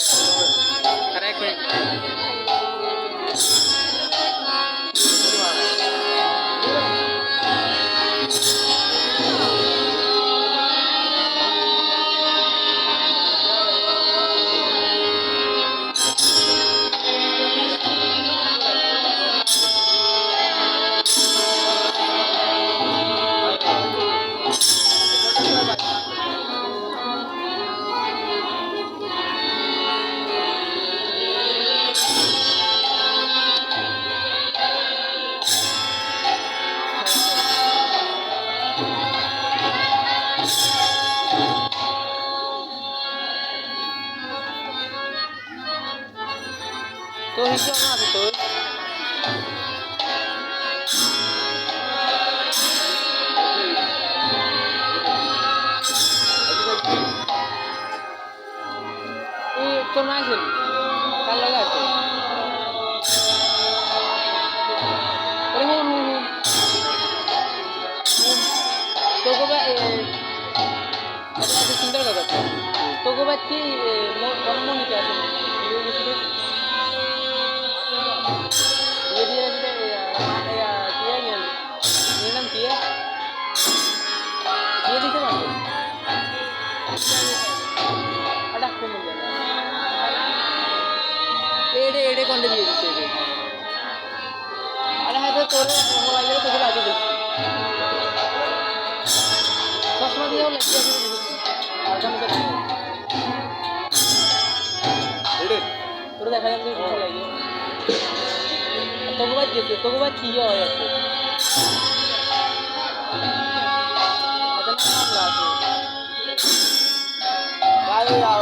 Correct. তো হিসাব না আছে তোর তো না আছে কার লাগা আছে আরে হুন হুন হুন তো গোবা এটা সুন্দর কথা তো গোবা কি মনমনিতে আছে ये दिया जिधर या किया नहीं ये नाम किया ये दिखे मालूम अड़ा कौन बोल रहा है एडे एडे कौन दे दिए जिसे एडे अड़ा है तो तोरे मोबाइल में तो कुछ आगे देख चश्मा दिया वो लग गया आगे में तो एडे तोरे देखा जाए तो कुछ लगे तो वो बात किया हो जाते अदन नाम लाते भाई यार